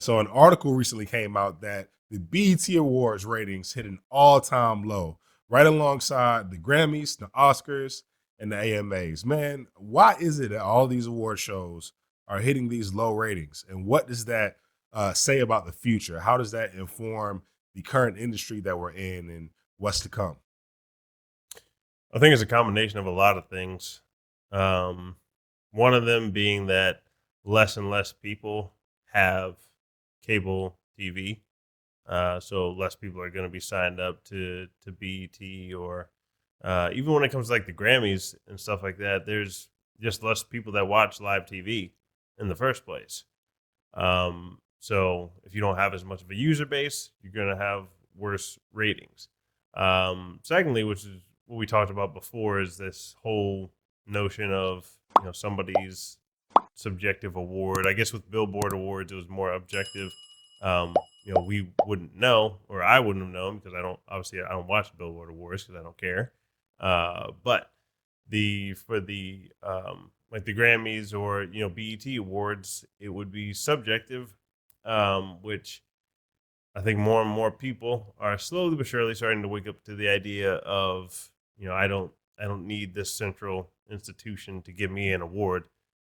So an article recently came out that the BET Awards ratings hit an all-time low, right alongside the Grammys, the Oscars, and the AMAs. Man, why is it that all these award shows are hitting these low ratings? And what does that say about the future? How does that inform the current industry that we're in and what's to come? I think it's a combination of a lot of things. Um, One of them being that less and less people have cable TV, so less people are going to be signed up to BET or even when it comes to like the Grammys and stuff like that. There's just less people that watch live TV in the first place. So if you don't have as much of a user base, you're going to have worse ratings. Secondly, which is what we talked about before, is this whole notion of somebody's subjective award. I guess with Billboard awards, it was more objective. We wouldn't know, or I wouldn't have known because I don't watch Billboard awards because I don't care. But the for the like the Grammys or BET awards, it would be subjective, which I think more and more people are slowly but surely starting to wake up to the idea of I don't need this central institution to give me an award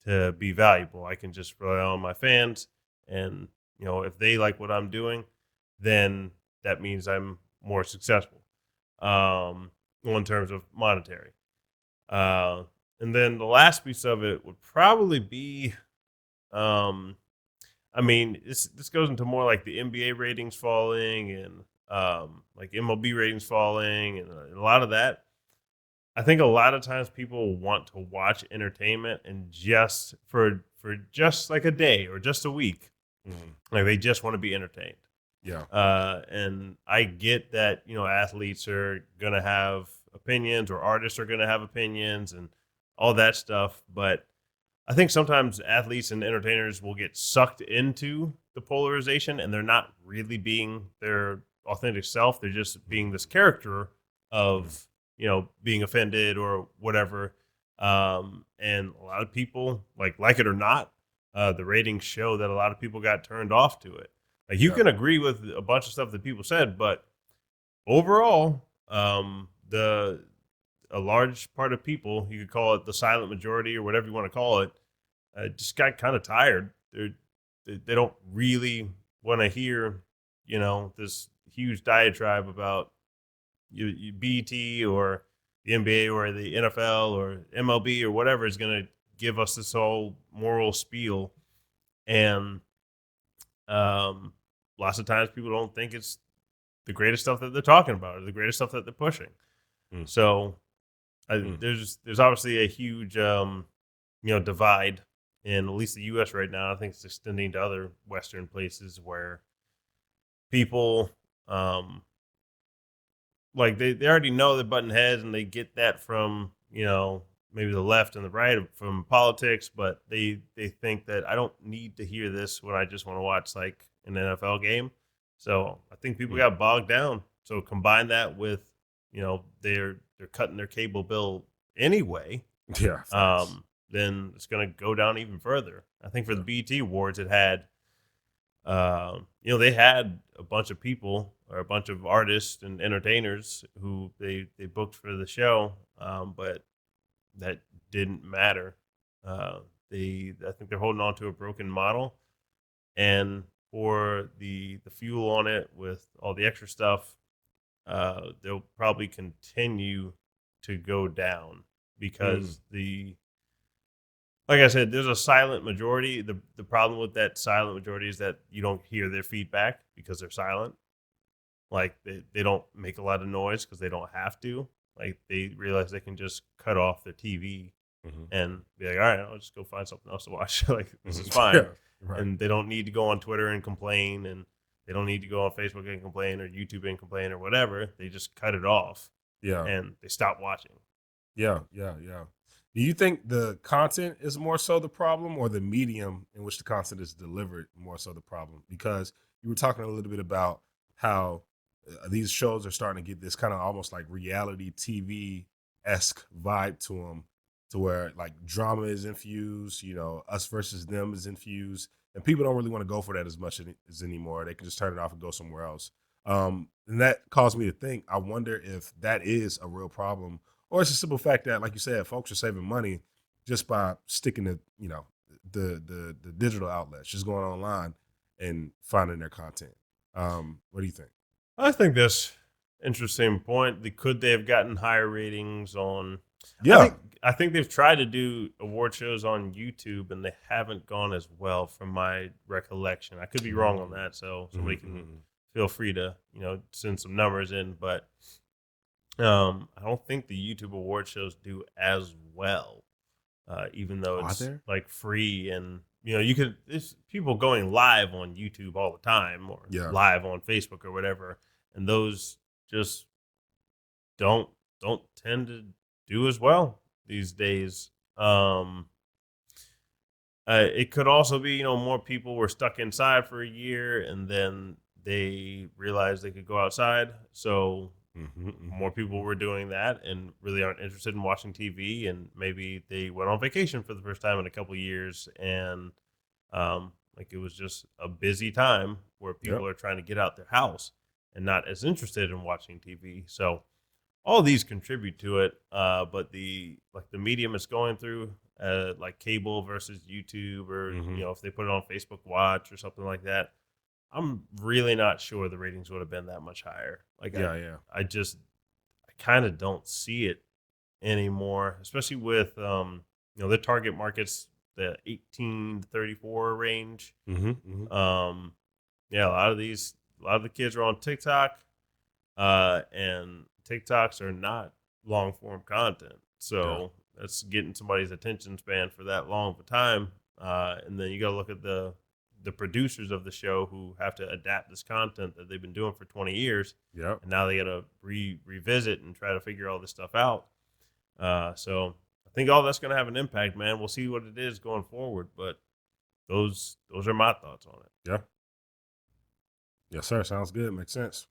to be valuable. I can just rely on my fans, and if they like what I'm doing, then that means I'm more successful. In terms of monetary. Uh, and then the last piece of it would probably be, um, I mean, this goes into more like the NBA ratings falling and like MLB ratings falling and a lot of that. I think a lot of times people want to watch entertainment and just for just like a day or just a week, Mhm. like they just want to be entertained. Yeah. And I get that, athletes are going to have opinions or artists are going to have opinions and all that stuff. But I think sometimes athletes and entertainers will get sucked into the polarization and they're not really being their authentic self. They're just being this character Mhm. of, being offended or whatever. And a lot of people, like it or not, the ratings show that a lot of people got turned off to it. Like you Yeah. can agree with a bunch of stuff that people said, but overall, the a large part of people, you could call it the silent majority or whatever you want to call it, just got kind of tired. They don't really want to hear, this huge diatribe about BT or the NBA or the NFL or MLB or whatever is going to give us this whole moral spiel. And um, lots of times people don't think it's the greatest stuff that they're talking about or the greatest stuff that they're pushing. Mm. So Mm. there's obviously a huge divide in at least the U.S. right now. I think it's extending to other Western places where people like they already know they're button heads and they get that from maybe the left and the right from politics, but they think that I don't need to hear this when I just want to watch like an NFL game. So I think people Mm. got bogged down. So combine that with they're cutting their cable bill anyway, Yeah. Facts. then it's going to go down even further. I think for the Yeah. BET Awards, it had they had a bunch of people or a bunch of artists and entertainers who they booked for the show, but that didn't matter. I think they're holding on to a broken model, and for the fuel on it with all the extra stuff, they'll probably continue to go down Mm. because the like I said, there's a silent majority. The problem with that silent majority is that you don't hear their feedback because they're silent. Like they don't make a lot of noise because they don't have to. Like they realize they can just cut off their TV Mhm. and be like, all right, I'll just go find something else to watch. Like this is Mhm. fine. Yeah. Right. And they don't need to go on Twitter and complain and they don't need to go on Facebook and complain or YouTube and complain or whatever. They just cut it off Yeah. and they stop watching. Yeah. Yeah. Yeah. Do you think the content is more so the problem or the medium in which the content is delivered more so the problem? Because you were talking a little bit about how these shows are starting to get this kind of almost like reality TV esque vibe to them, to where like drama is infused, us versus them is infused. and people don't really want to go for that as much as anymore. They can just turn it off and go somewhere else. And that caused me to think. I wonder if that is a real problem, or it's a simple fact that, like you said, folks are saving money just by sticking to the digital outlets, just going online and finding their content. What do you think? I think that's interesting point. Could they have gotten higher ratings on? Yeah. I think they've tried to do award shows on YouTube and they haven't gone as well, from my recollection. I could be wrong on that, so somebody can feel free to send some numbers in. But I don't think the YouTube award shows do as well, even though it's like free and there's people going live on YouTube all the time, or live on Facebook or whatever, and those just don't tend to do as well these days. It could also be more people were stuck inside for a year and then they realized they could go outside, so more people were doing that and really aren't interested in watching TV, and maybe they went on vacation for the first time in a couple of years, and like it was just a busy time where people are trying to get out their house and not as interested in watching TV. So all these contribute to it, but the medium it's going through, like cable versus YouTube, or if they put it on Facebook Watch or something like that, I'm really not sure the ratings would have been that much higher. Like, I kind of don't see it anymore, especially with their target markets, the 18 to 34 range. A lot of the kids are on TikTok, and TikToks are not long form content, so that's getting somebody's attention span for that long of a time. And then you got to look at the producers of the show who have to adapt this content that they've been doing for 20 years. And now they got to revisit and try to figure all this stuff out. So I think all that's going to have an impact, man. We'll see what it is going forward, but those are my thoughts on it. Yeah. Yes, sir. Sounds good. Makes sense.